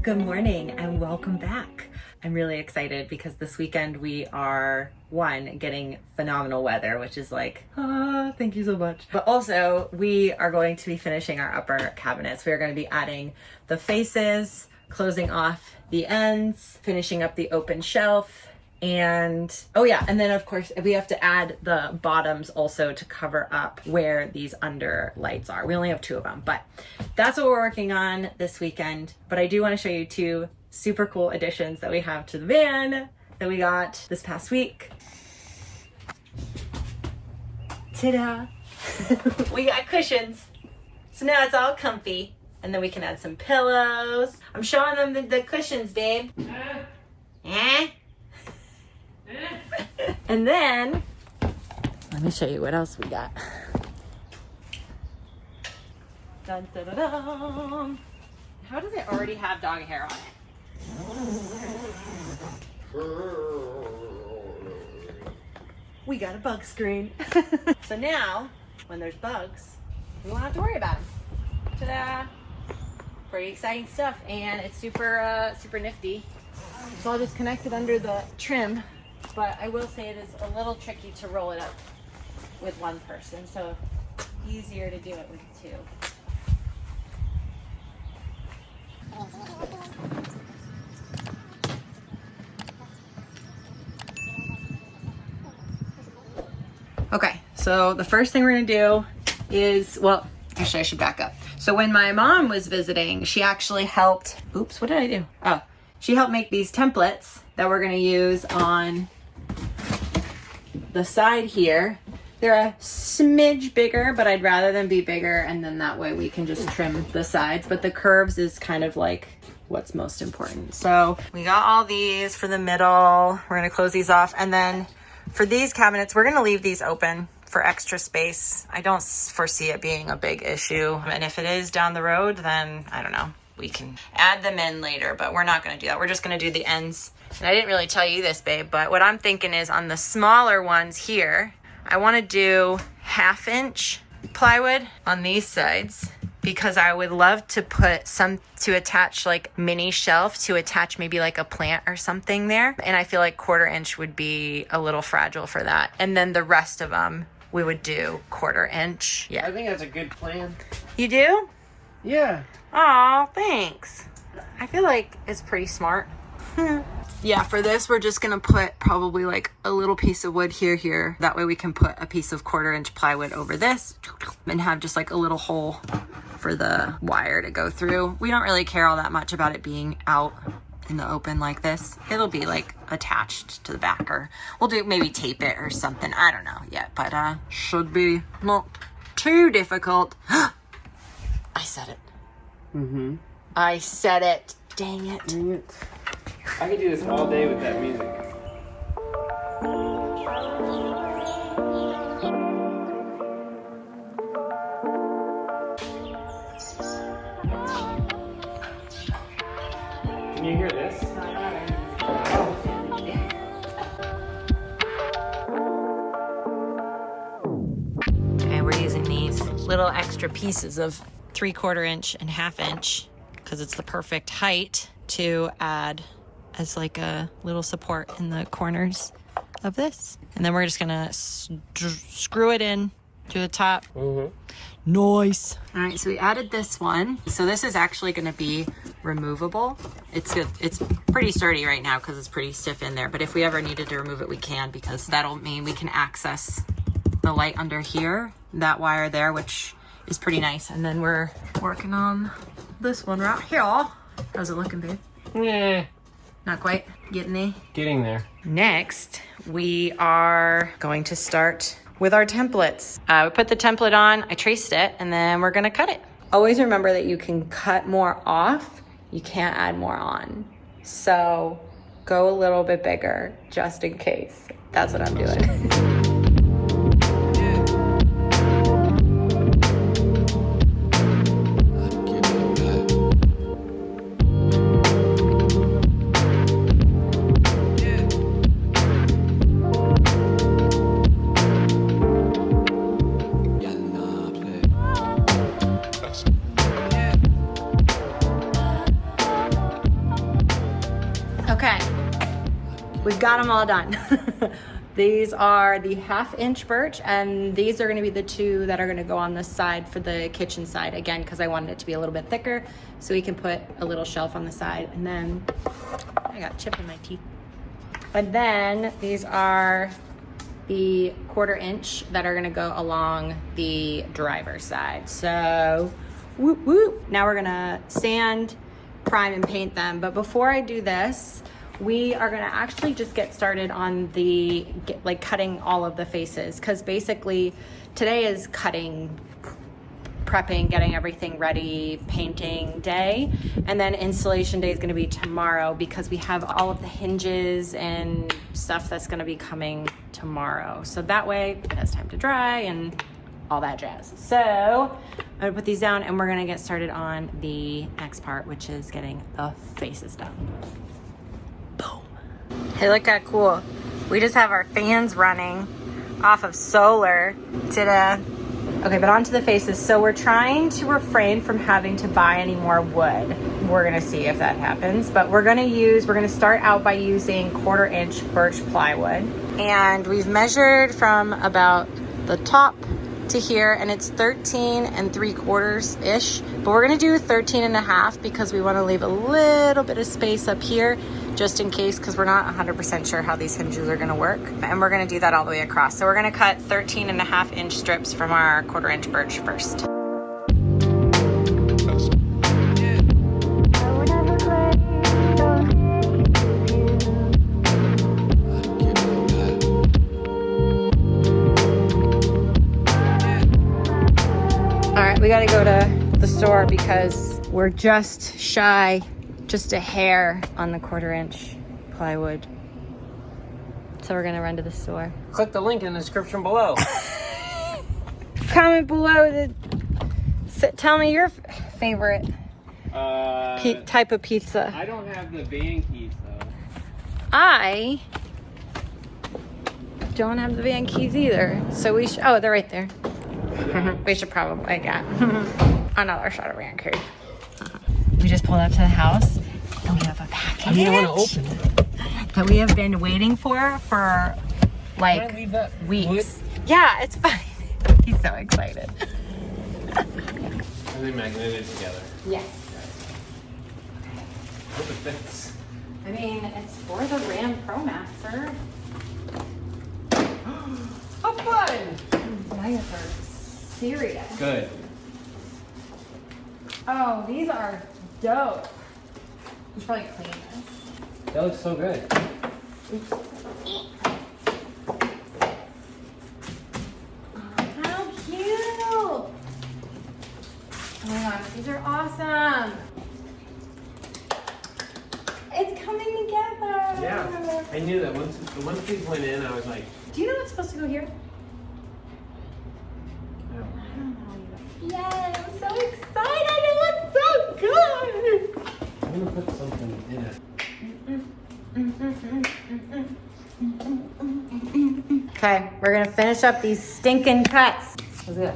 Good morning and welcome back. I'm really excited because this weekend we are, one, getting phenomenal weather, which is like, thank you so much. But also we are going to be finishing our upper cabinets. We are going to be adding the faces, closing off the ends, finishing up the open shelf. And oh yeah, and then of course we have to add the bottoms also to cover up where these under lights are. We only have 2 of them, but that's what we're working on this weekend. But I do want to show you 2 super cool additions that we have to the van that we got this past week. Ta-da! We got cushions. So now it's all comfy. And then we can add some pillows. I'm showing them the cushions, babe. And then, let me show you what else we got. Dun, dun, dun, dun. How does it already have dog hair on it? We got a bug screen. So now, when there's bugs, we won't have to worry about them. Ta-da! Pretty exciting stuff, and it's super nifty. It's all just connected under the trim. But I will say it is a little tricky to roll it up with one person, so easier to do it with 2. Okay, so the first thing we're gonna do is, well, actually I should back up. So when my mom was visiting, she actually helped, oops, what did I do? Oh, she helped make these templates that we're gonna use on the side here. They're a smidge bigger, but I'd rather them be bigger, and then that way we can just trim the sides. But the curves is kind of like what's most important. So we got all these for the middle. We're gonna close these off. And then for these cabinets, we're gonna leave these open for extra space. I don't foresee it being a big issue. And if it is down the road, then I don't know, we can add them in later, but we're not gonna do that. We're just gonna do the ends. And I didn't really tell you this, babe, but what I'm thinking is on the smaller ones here, I want to do 1/2-inch plywood on these sides because I would love to put some to attach like mini shelf to attach maybe like a plant or something there. And I feel like 1/4-inch would be a little fragile for that. And then the rest of them we would do 1/4-inch. Yeah. I think that's a good plan. You do? Yeah. Aw, thanks. I feel like it's pretty smart. Yeah, for this, we're just gonna put probably like a little piece of wood here. That way we can put a piece of 1/4-inch plywood over this and have just like a little hole for the wire to go through. We don't really care all that much about it being out in the open like this. It'll be like attached to the back, or we'll do maybe tape it or something. I don't know yet, but should be not too difficult. I said it. Mm-hmm. I said it. Dang it. Dang it. I could do this all day with that music. Can you hear this? Okay, we're using these little extra pieces of 3/4-inch and 1/2-inch because it's the perfect height to add as like a little support in the corners of this. And then we're just gonna screw it in to the top. Mm-hmm. Nice. All right, so we added this one. So this is actually gonna be removable. It's pretty sturdy right now because it's pretty stiff in there. But if we ever needed to remove it, we can, because that'll mean we can access the light under here, that wire there, which is pretty nice. And then we're working on this one right here. How's it looking, babe? Yeah. Not quite. Getting there. Getting there. Next, we are going to start with our templates. We put the template on, I traced it, and then we're gonna cut it. Always remember that you can cut more off, you can't add more on. So go a little bit bigger, just in case. That's what I'm doing. Okay, we've got them all done. These are the 1/2 inch birch, and these are gonna be the 2 that are gonna go on this side for the kitchen side, again, because I wanted it to be a little bit thicker, so we can put a little shelf on the side. And then, I got chip in my teeth. But then these are the 1/4 inch that are gonna go along the driver's side. So, whoop whoop. Now we're gonna sand, prime, and paint them. But before I do this, we are gonna actually just get started on the, like cutting all of the faces. Because basically today is cutting, prepping, getting everything ready, painting day. And then installation day is gonna be tomorrow because we have all of the hinges and stuff that's gonna be coming tomorrow. So that way it has time to dry and all that jazz. So I'm gonna put these down and we're gonna get started on the next part, which is getting the faces done. Boom. Hey, look how cool. We just have our fans running off of solar. Ta-da. Okay, but onto the faces. So we're trying to refrain from having to buy any more wood. We're gonna see if that happens, but we're gonna start out by using 1/4 inch birch plywood. And we've measured from about the top to here, and it's 13 3/4-ish, but we're gonna do 13.5 because we wanna leave a little bit of space up here just in case, because we're not 100% sure how these hinges are gonna work. And we're gonna do that all the way across. So we're gonna cut 13.5 inch strips from our 1/4 inch birch first. All right, we gotta go to the store because we're just shy, just a hair on the 1/4 inch plywood. So we're gonna run to the store. Click the link in the description below. Comment below tell me your favorite type of pizza. I don't have the van keys though. I don't have the van keys either. So we should, oh, they're right there. We should probably get another shot of van keys. We just pulled up to the house and we have a package. I don't want to open it. That we have been waiting for like Can I leave that weeks. wood? Yeah, it's fine. He's so excited. Are they magneted together? Yes. I hope it fits. I mean, it's for the Ram ProMaster. How fun! Now you're serious. Good. Oh, these are dope. We should probably clean this. That looks so good. Oops. How cute! Oh my gosh, these are awesome. It's coming together. Yeah. I knew that once these went in, I was like, Do you know what's supposed to go here? no. I don't know. Yay, I'm so excited. It looks so good. I'm gonna put something in it. Okay, we're gonna finish up these stinking cuts. Let's go.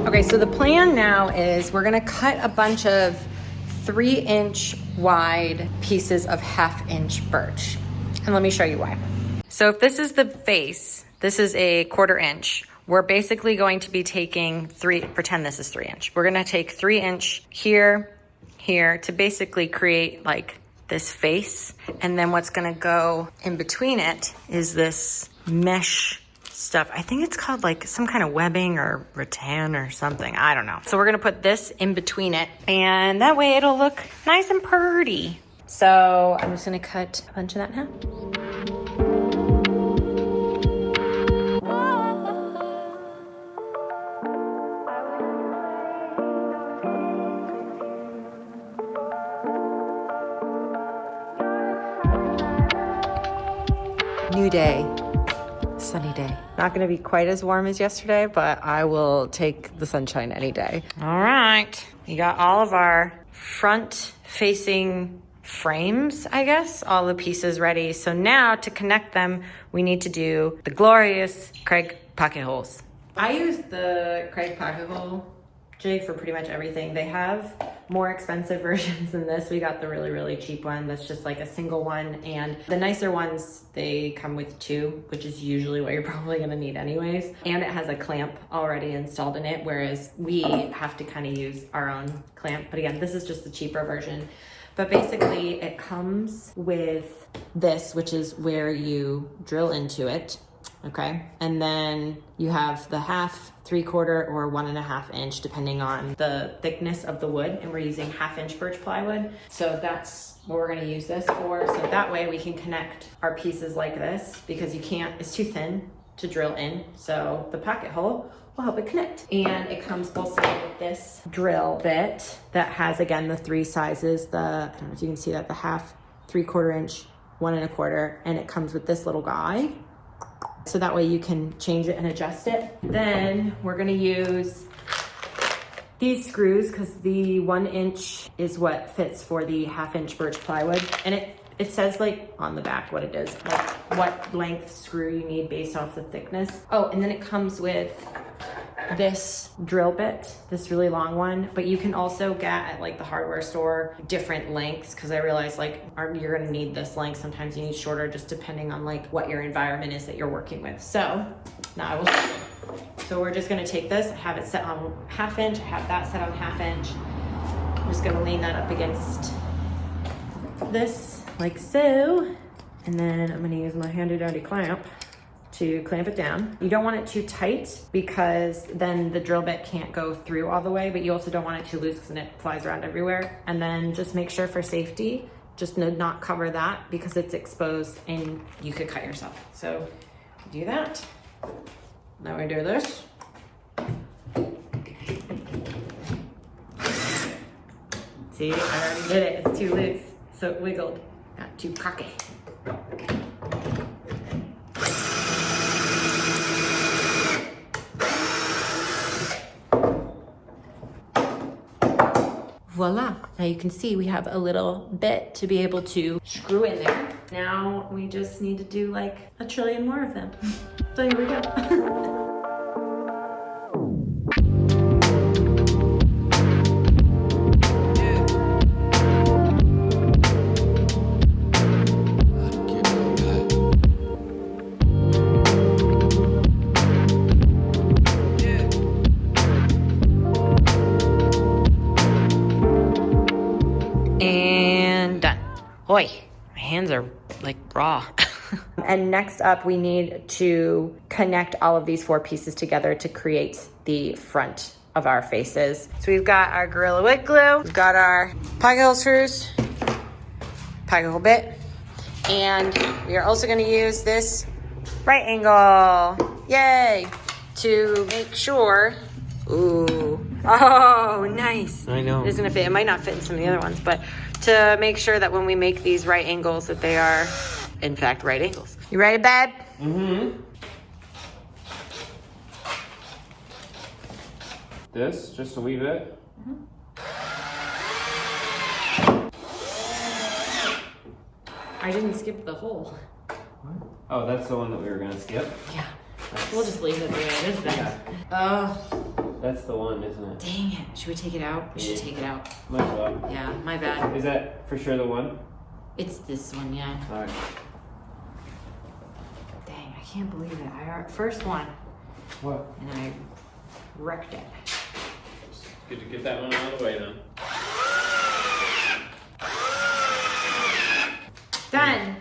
Okay, so the plan now is we're gonna cut a bunch of 3-inch wide pieces of 1/2 inch birch. And let me show you why. So if this is the face, this is a 1/4 inch. We're basically going to be taking pretend this is 3-inch. We're gonna take 3-inch here, here to basically create like this face. And then what's gonna go in between it is this mesh stuff. I think it's called like some kind of webbing or rattan or something. I don't know. So we're gonna put this in between it and that way it'll look nice and pretty. So I'm just gonna cut a bunch of that in half. new day, sunny day. Not gonna be quite as warm as yesterday, but I will take the sunshine any day. All right, we got all of our front facing frames, I guess, all the pieces ready. So now to connect them, we need to do the glorious Kreg pocket holes. I use the Kreg Pocket Hole Jig for pretty much everything. They have more expensive versions than this. We got the really, really cheap one that's just like a single one. And the nicer ones, they come with two, which is usually what you're probably gonna need anyways. And it has a clamp already installed in it, whereas we have to kind of use our own clamp. But again, this is just the cheaper version. But basically it comes with this, which is where you drill into it. Okay, and then you have the half, 3/4, or 1.5 inch, depending on the thickness of the wood. And we're using 1/2 inch birch plywood. So that's what we're gonna use this for. So that way we can connect our pieces like this, because you can't, it's too thin to drill in. So the pocket hole will help it connect. And it comes also with this drill bit that has, again, the 3 sizes. I don't know if you can see that, the 1/2, 3/4 inch, 1 1/4, and it comes with this little guy. So that way you can change it and adjust it. Then we're gonna use these screws, because the 1 inch is what fits for the 1/2 inch birch plywood. And it says like on the back what it is, like what length screw you need based off the thickness. Oh, and then it comes with this drill bit, this really long one, but you can also get at like the hardware store different lengths, because I realize like you're gonna need this length. Sometimes you need shorter, just depending on like what your environment is that you're working with. So now I will show you. So we're just gonna take this, have it set on 1/2 inch, have that set on 1/2 inch. I'm just gonna lean that up against this like so, and then I'm gonna use my handy dandy clamp to clamp it down. You don't want it too tight, because then the drill bit can't go through all the way, but you also don't want it too loose, because then it flies around everywhere. And then just make sure for safety, just not cover that, because it's exposed and you could cut yourself. So do that. Now we do this. See, I already did it. It's too loose, so it wiggled. Not too cocky. Voila, now you can see we have a little bit to be able to screw in there. Now we just need to do like 1 trillion more of them. So here we go. Boy, my hands are like raw. And next up, we need to connect all of these 4 pieces together to create the front of our faces. So we've got our Gorilla Wood glue, we've got our pocket hole screws, pocket hole bit, and we are also gonna use this right angle, yay, to make sure, ooh, oh, nice. I know. It's gonna fit, it might not fit in some of the other ones, but to make sure that when we make these right angles, that they are, in fact, right angles. You ready, babe? Mm-hmm. This, just a wee bit. Mm-hmm. I didn't skip the hole. Oh, that's the one that we were gonna skip? Yeah. We'll just leave it the way it is then. Yeah. Oh. That's the one, isn't it? Dang it. Should we take it out? We should take it out. Might as well. Yeah, my bad. Is that for sure the one? It's this one, yeah. Alright. Dang, I can't believe it. First one. What? And I wrecked it. Good to get that one out of the way then. Done.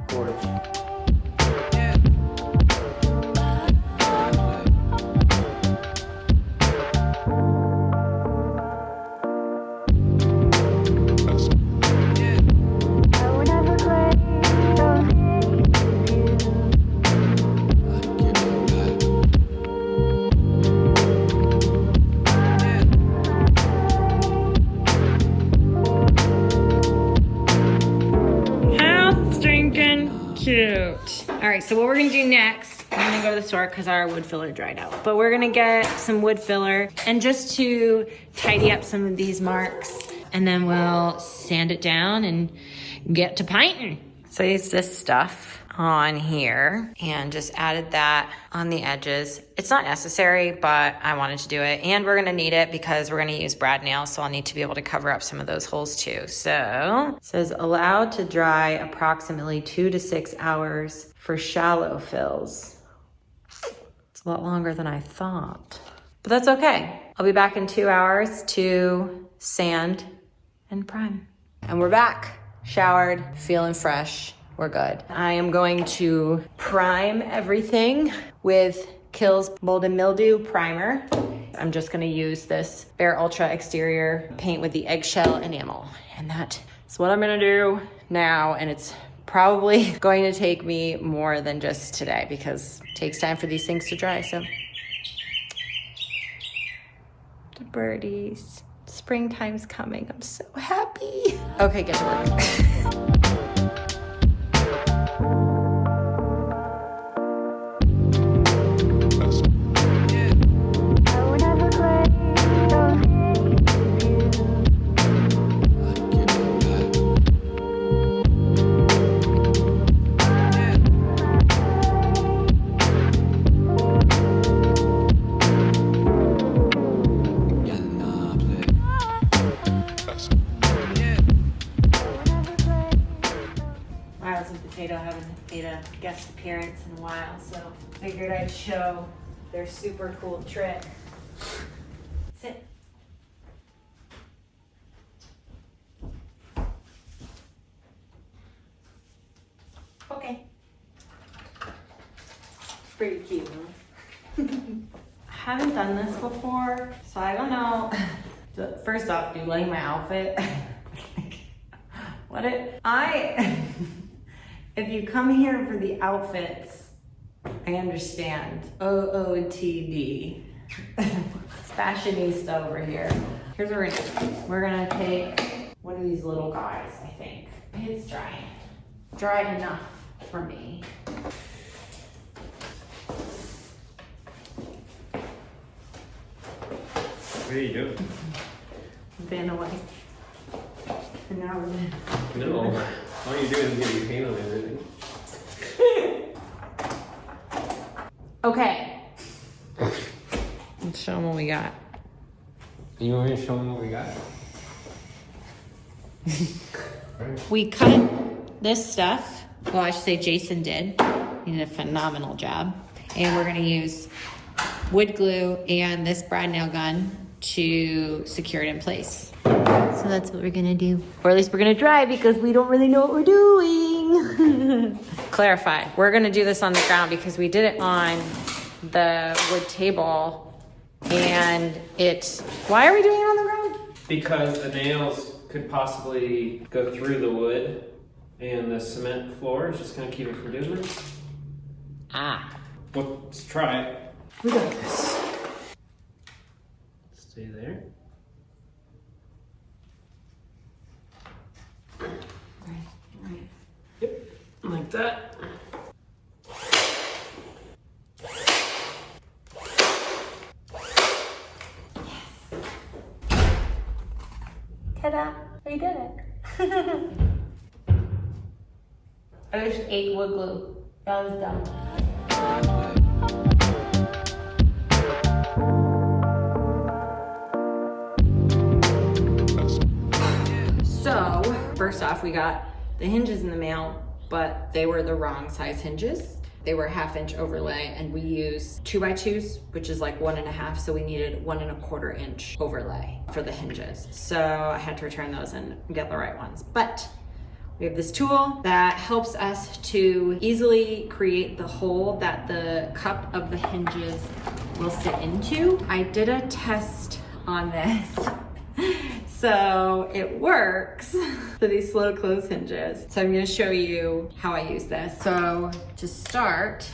Gorge. Cute. All right, so what we're gonna do next, I'm gonna go to the store because our wood filler dried out. But we're gonna get some wood filler and just to tidy up some of these marks, and then we'll sand it down and get to painting. So I used this stuff on here and just added that on the edges. It's not necessary, but I wanted to do it. And we're gonna need it because we're gonna use brad nails, so I'll need to be able to cover up some of those holes too. So it says allowed to dry approximately 2 to 6 hours for shallow fills. It's a lot longer than I thought, but that's okay. I'll be back in 2 hours to sand and prime. And we're back, showered, feeling fresh. We're good. I am going to prime everything with Kills Mold and Mildew primer. I'm just gonna use this Bare Ultra exterior paint with the eggshell enamel. And that is what I'm gonna do now. And it's probably going to take me more than just today because it takes time for these things to dry, so. The birdies. Springtime's coming. I'm so happy. Okay, get to work. Potato haven't made a guest appearance in a while, so figured I'd show their super cool trick. Sit. Okay. Pretty cute, huh? I haven't done this before, so I don't know. First off, do you like my outfit? If you come here for the outfits, I understand. OOTD. Fashionista over here. Here's what we're gonna do. We're gonna take one of these little guys, I think. It's dry. Dry enough for me. What are you doing? Been away. And now we're in. No. All you're doing is getting paint on everything. Okay. Let's show them what we got. You want me to show them what we got? We cut this stuff. Well, I should say Jason did. He did a phenomenal job. And we're gonna use wood glue and this brad nail gun to secure it in place. So that's what we're gonna do. Or at least we're gonna try because we don't really know what we're doing. Clarify, we're gonna do this on the ground because we did it on the wood table and why are we doing it on the ground? Because the nails could possibly go through the wood and the cement floor is just gonna keep it from doing it. Ah. Well, let's try it. We got this. Stay there. Right. Yep, like that. Ta-da! We did it. I just ate wood glue. That was dumb. So, first off, we got the hinges in the mail, but they were the wrong size hinges. They were 1/2 inch overlay, and we used 2x2s, which is like 1.5, so we needed 1.25 inch overlay for the hinges. So I had to return those and get the right ones. But we have this tool that helps us to easily create the hole that the cup of the hinges will sit into. I did a test on this. So it works for these slow close hinges. So I'm gonna show you how I use this. So to start,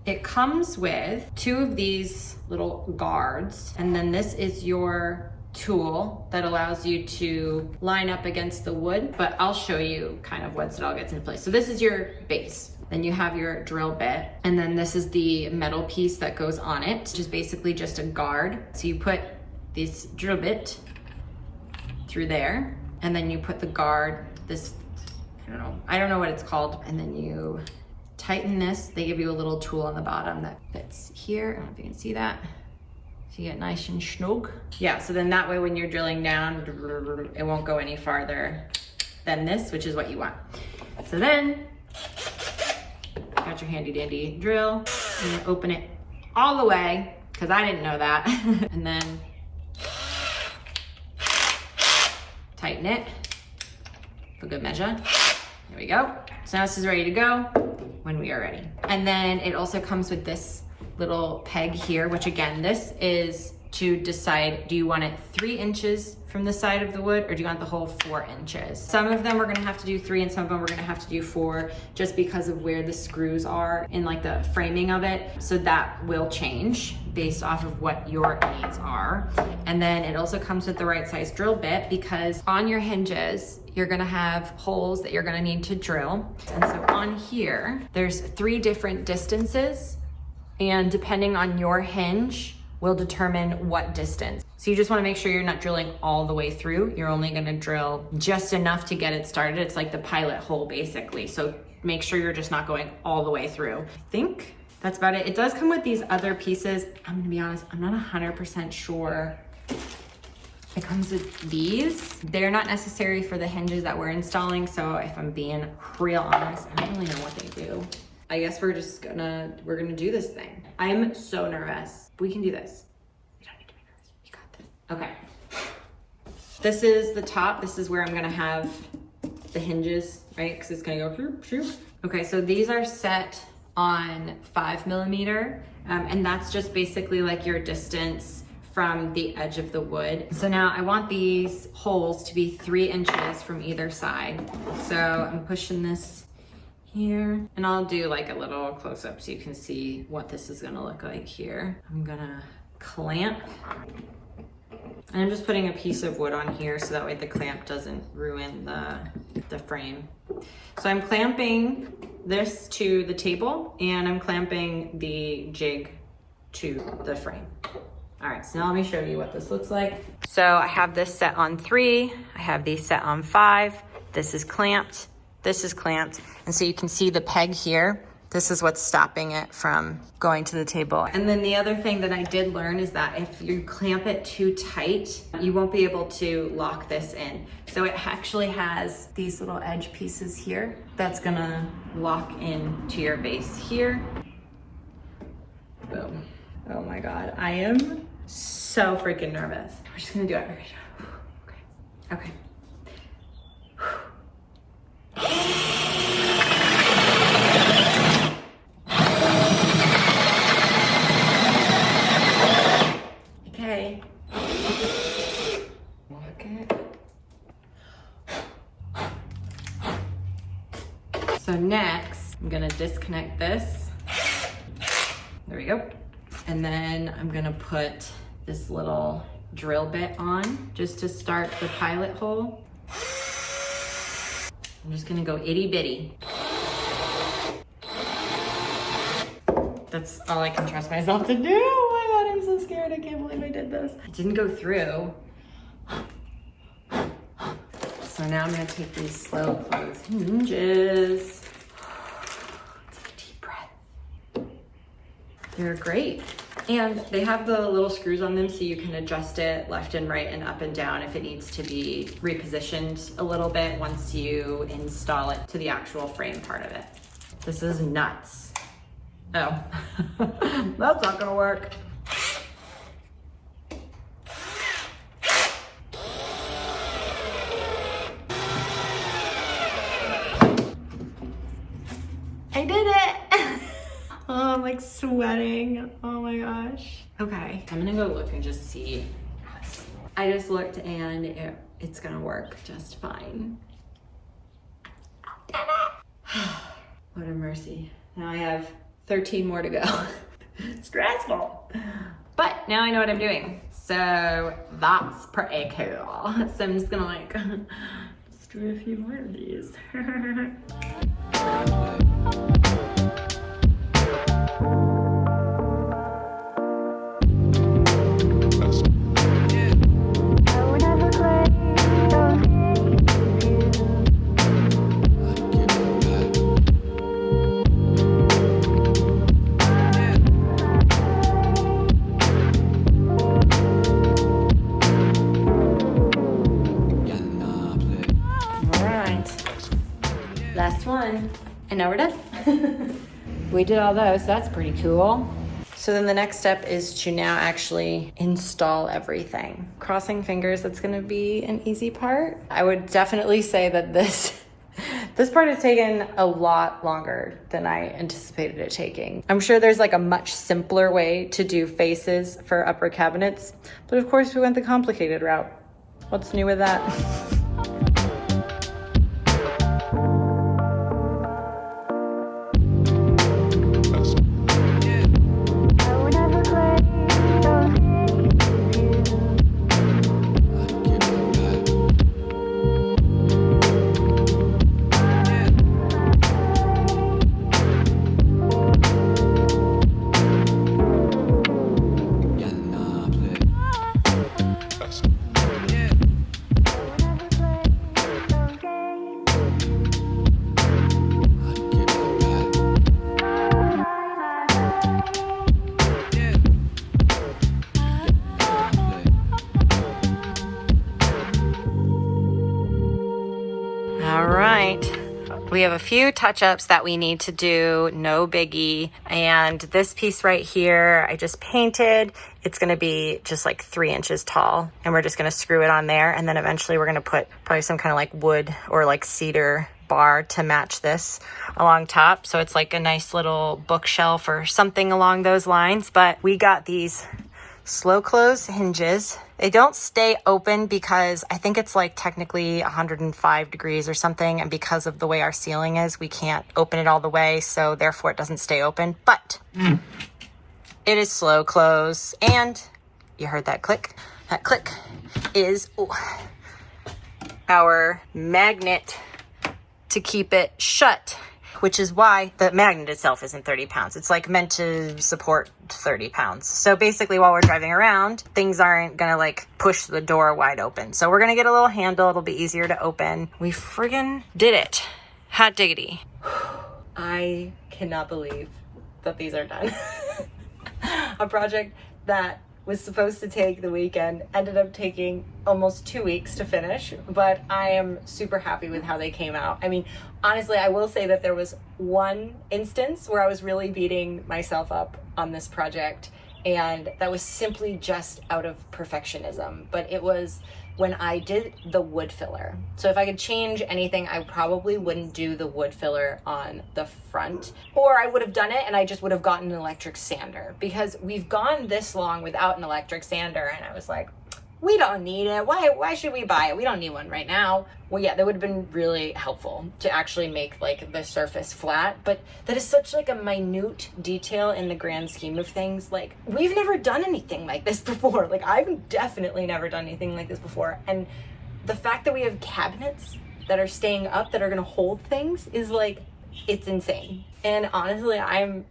it comes with 2 of these little guards, and then this is your tool that allows you to line up against the wood, but I'll show you kind of once it all gets into place. So this is your base. Then you have your drill bit, and then this is the metal piece that goes on it, which is basically just a guard. So you put this drill bit through there, and then you put the guard, this, I don't know what it's called, and then you tighten this. They give you a little tool on the bottom that fits here. I don't know if you can see that. So you get nice and snug. Yeah, so then that way when you're drilling down, it won't go any farther than this, which is what you want. So then, got your handy dandy drill, and you open it all the way, because I didn't know that. And then tighten it for good measure. There we go. So now this is ready to go when we are ready. And then it also comes with this little peg here, which again, this is to decide, do you want it 3 inches from the side of the wood, or do you want the whole 4 inches? Some of them we're gonna have to do 3, and some of them we're gonna have to do 4, just because of where the screws are in like the framing of it. So that will change based off of what your needs are. And then it also comes with the right size drill bit, because on your hinges, you're gonna have holes that you're gonna need to drill. And so on here, there's 3 different distances, and depending on your hinge, will determine what distance. So you just wanna make sure you're not drilling all the way through. You're only gonna drill just enough to get it started. It's like the pilot hole basically. So make sure you're just not going all the way through. I think that's about it. It does come with these other pieces. I'm gonna be honest, I'm not 100% sure. It comes with these. They're not necessary for the hinges that we're installing. So if I'm being real honest, I don't really know what they do. I guess we're gonna do this thing. I'm so nervous. We can do this. You don't need to be nervous. You got this. Okay. This is the top. This is where I'm gonna have the hinges, right? Because it's gonna go through. Okay, so these are set on 5mm, and that's just basically like your distance from the edge of the wood. So now I want these holes to be 3 inches from either side. So I'm pushing this here, and I'll do like a little close-up so you can see what this is gonna look like here. I'm gonna clamp, and I'm just putting a piece of wood on here so that way the clamp doesn't ruin the frame. So I'm clamping this to the table, and I'm clamping the jig to the frame. All right, so now let me show you what this looks like. So I have this set on 3, I have these set on 5, this is clamped, this is clamped, and so you can see the peg here. This is what's stopping it from going to the table. And then the other thing that I did learn is that if you clamp it too tight, you won't be able to lock this in. So it actually has these little edge pieces here that's gonna lock in to your base here. Boom. Oh my God, I am so freaking nervous. We're just gonna do it. Okay. Okay. Okay. Lock it. So next, I'm gonna disconnect this. There we go. And then I'm gonna put this little drill bit on just to start the pilot hole. I'm just gonna go itty bitty. That's all I can trust myself to do. Oh my God, I'm so scared. I can't believe I did this. It didn't go through. So now I'm gonna take these slow close hinges. Take a deep breath. They're great. And they have the little screws on them so you can adjust it left and right and up and down if it needs to be repositioned a little bit once you install it to the actual frame part of it. This is nuts. Oh, that's not gonna work. I did it! Oh, I'm like sweating. Oh my gosh. Okay, I'm gonna go look and just see. I just looked and it's gonna work just fine. What a mercy. Now I have 13 more to go. Stressful. But now I know what I'm doing. So that's pretty cool. So I'm just gonna like, just do a few more of these. Last one, and now we're done. We did all those, so that's pretty cool. So then the next step is to now actually install everything. Crossing fingers, that's gonna be an easy part. I would definitely say that this part has taken a lot longer than I anticipated it taking. I'm sure there's like a much simpler way to do faces for upper cabinets, but of course we went the complicated route. What's new with that? We have a few touch-ups that we need to do, no biggie. And this piece right here, I just painted. It's gonna be just like 3 inches tall, and we're just gonna screw it on there. And then eventually we're gonna put probably some kind of like wood or like cedar bar to match this along top. So it's like a nice little bookshelf or something along those lines. But we got these slow close hinges. They don't stay open because I think it's like technically 105 degrees or something. And because of the way our ceiling is, we can't open it all the way. So therefore it doesn't stay open, but it is slow close. And you heard that click. That click is our magnet to keep it shut, which is why the magnet itself isn't 30 pounds. It's like meant to support 30 pounds. So basically while we're driving around, things aren't gonna like push the door wide open. So we're gonna get a little handle. It'll be easier to open. We friggin' did it. Hot diggity. I cannot believe that these are done. A project that was supposed to take the weekend ended up taking almost 2 weeks to finish, but I am super happy with how they came out. I mean, honestly, I will say that there was one instance where I was really beating myself up on this project, and that was simply just out of perfectionism, but it was when I did the wood filler. So if I could change anything, I probably wouldn't do the wood filler on the front, or I would have done it and I just would have gotten an electric sander, because we've gone this long without an electric sander, and I was like, we don't need it. Why should we buy it? We don't need one right now. Well, yeah, that would have been really helpful to actually make like the surface flat, but that is such like a minute detail in the grand scheme of things. Like, we've never done anything like this before. Like, I've definitely never done anything like this before. And the fact that we have cabinets that are staying up that are gonna hold things is like, it's insane. And honestly, I'm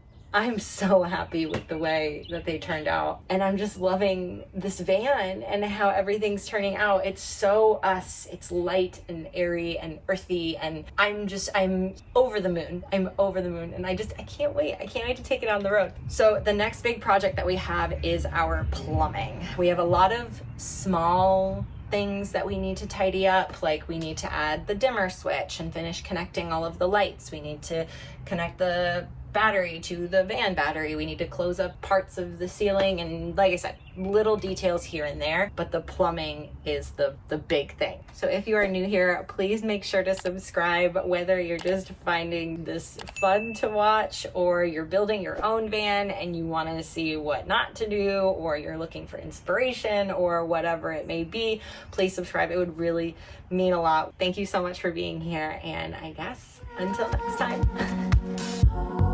so happy with the way that they turned out. And I'm just loving this van and how everything's turning out. It's so us. It's light and airy and earthy. And I'm over the moon. I'm over the moon. And I can't wait. I can't wait to take it on the road. So the next big project that we have is our plumbing. We have a lot of small things that we need to tidy up. Like, we need to add the dimmer switch and finish connecting all of the lights. We need to connect the battery to the van battery. We need to close up parts of the ceiling, and like I said, little details here and there, but the plumbing is the big thing. So if you are new here, please make sure to subscribe, whether you're just finding this fun to watch or you're building your own van and you want to see what not to do, or you're looking for inspiration or whatever it may be. Please subscribe. It would really mean a lot. Thank you so much for being here, and I guess until next time.